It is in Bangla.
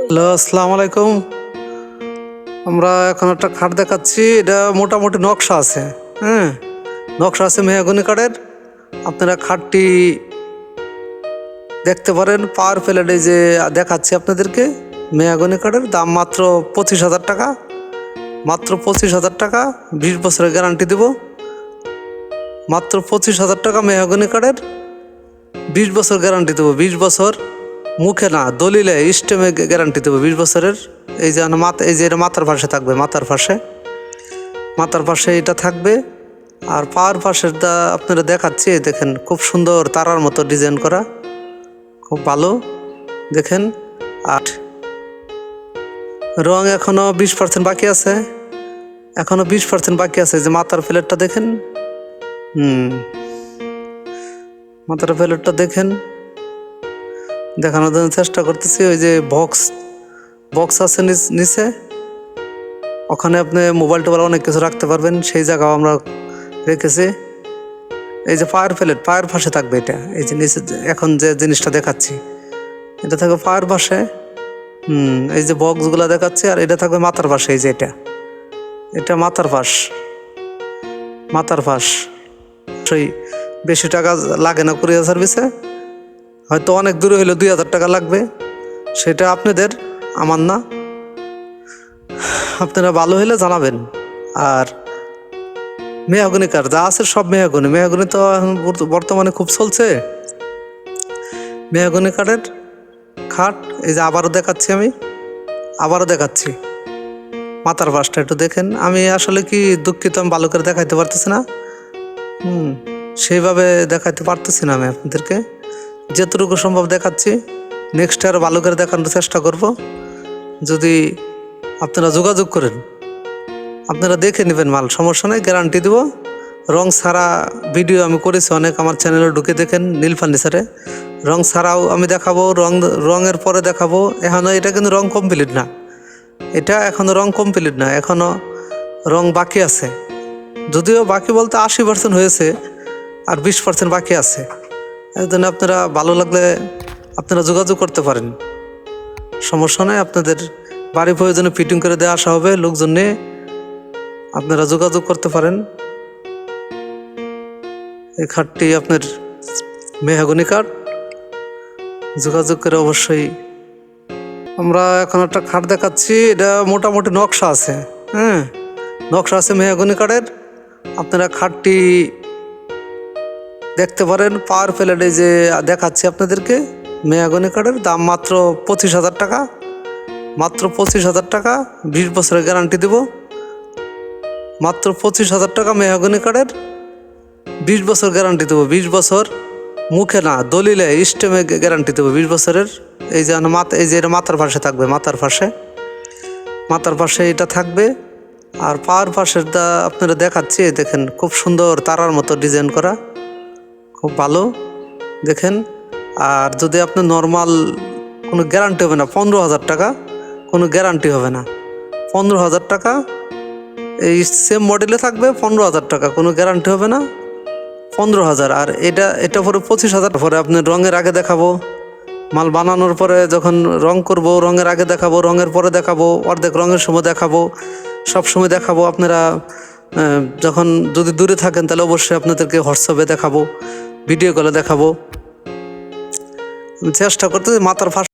হ্যালো, আসসালামু আলাইকুম। আমরা এখন একটা খাট দেখাচ্ছি। এটা মোটামুটি নকশা আছে। হ্যাঁ, নকশা আছে মেহগনি কাঠের। আপনারা খাটটি দেখতে পারেন। পাওয়ার প্লেট এই যে দেখাচ্ছি আপনাদেরকে, মেহগনি কাঠের দাম মাত্র 25,000 টাকা। মাত্র 25,000 টাকা, 20 বছরের গ্যারান্টি দেব। মাত্র 25,000 টাকা মেহগনি কাঠের, 20 বছর গ্যারান্টি দেবো। 20 বছর মুখে না, দলিলে স্টেমে গ্যারান্টি দেবো 20 বছরের। এই যে এই যে এটা মাথার পাশে থাকবে, মাথার পাশে এটা থাকবে। আর পাওয়ার পাশেরটা আপনারা দেখাচ্ছি, দেখেন খুব সুন্দর তারার মতো ডিজাইন করা, খুব ভালো দেখেন। আর রং এখনো 20% বাকি আছে, এখনো 20% বাকি আছে। যে মাথার প্লেটটা দেখেন, মাথার প্লেটটা দেখেন, দেখানোর জন্য চেষ্টা করতেছি। ওই যে বক্স আছে নিচে, ওখানে আপনি মোবাইল টোবাইল অনেক কিছু রাখতে পারবেন, সেই জায়গাও আমরা রেখেছি। এই যে পায়ের পাশে থাকবে এটা। এই যে নিচে এখন যে জিনিসটা দেখাচ্ছি, এটা থাকবে পায়ের পাশে। এই যে বক্সগুলো দেখাচ্ছি, আর এটা থাকবে মাথার পাশে। এই যে এটা মাথার পাশ। সেই বেশি টাকা লাগে না কুরিয়ার সার্ভিসে, হয়তো অনেক দূরে হলে 2,000 টাকা লাগবে। সেটা আপনাদের, আমার না। আপনারা ভালো হলে জানাবেন। আর মেহগনি কাঠ যা আছে সব মেহগনি তো এখন বর্তমানে খুব চলছে। মেহগনি কাঠের খাট। এই যে আবারও দেখাচ্ছি মাথার পাশটা একটু দেখেন। আমি আসলে কি দুঃখিত, আমি ভালো করে দেখাইতে পারতেছি না। সেইভাবে দেখাইতে পারতেছি না আমি আপনাদেরকে। যতটুকু সম্ভব দেখাচ্ছি। নেক্সট আরও ভালো করে দেখানোর চেষ্টা করব। যদি আপনারা যোগাযোগ করেন, আপনারা দেখে নেবেন মাল, সমস্যা নেই, গ্যারান্টি দেবো। রং ছাড়া ভিডিও আমি করেছি অনেক, আমার চ্যানেলে ঢুকে দেখেন, নীল ফার্নিচারে। রং ছাড়াও আমি দেখাবো, রঙের পরে দেখাবো। এখনও এটা কিন্তু রং কমপ্লিট না, এখনও রং বাকি আছে। যদিও বাকি বলতে 80% হয়েছে, আর 20% বাকি আছে। এর জন্য আপনারা ভালো লাগলে আপনারা যোগাযোগ করতে পারেন, সমস্যা নেই। আপনাদের বাড়ি প্রয়োজনে ফিটিং করে দেওয়া আসা হবে লোকজন নিয়ে, আপনারা যোগাযোগ করতে পারেন। এই খাটটি আপনার মেহগনি কাঠ, যোগাযোগ করে অবশ্যই। আমরা এখন একটা খাট দেখাচ্ছি। এটা মোটামুটি নকশা আছে। নকশা আছে মেহগনি কাঠের। আপনারা খাটটি দেখতে পারেন। পাওয়ার প্লেট এই যে দেখাচ্ছি আপনাদেরকে, মেহগনি কাঠের দাম মাত্র 25,000 টাকা। মাত্র 25,000 টাকা, 20 বছরের গ্যারান্টি দেব। মাত্র 25,000 টাকা মেহগনি কাঠের, 20 বছর গ্যারান্টি দেবো। 20 বছর মুখে না, দলিলে স্টেমে গ্যারান্টি দেবো 20 বছরের। এই যে এটা মাথার পাশে থাকবে, মাথার পাশে এটা থাকবে। আর পাওয়ার পাশেরটা আপনারা দেখাচ্ছি, দেখেন খুব সুন্দর তারার মতো ডিজাইন করা, খুব ভালো দেখেন। আর যদি আপনি নর্মাল, কোনো গ্যারান্টি হবে না, 15,000 টাকা, কোনো গ্যারান্টি হবে না। 15,000 টাকা, এই সেম মডেলে থাকবে 15,000 টাকা, কোনো গ্যারান্টি হবে না। 15,000। আর এটা পরে 25,000 পরে আপনি রঙের আগে দেখাবো, মাল বানানোর পরে যখন রং করব, রঙের আগে দেখাবো, রঙের পরে দেখাবো, অর্ধেক রঙের সময় দেখাবো, সব সময় দেখাবো। আপনারা যখন যদি দূরে থাকেন তাহলে অবশ্যই আপনাদেরকে হোয়াটসঅ্যাপে দেখাবো, ভিডিও কলে দেখাবো। চেষ্টা করতে মাথার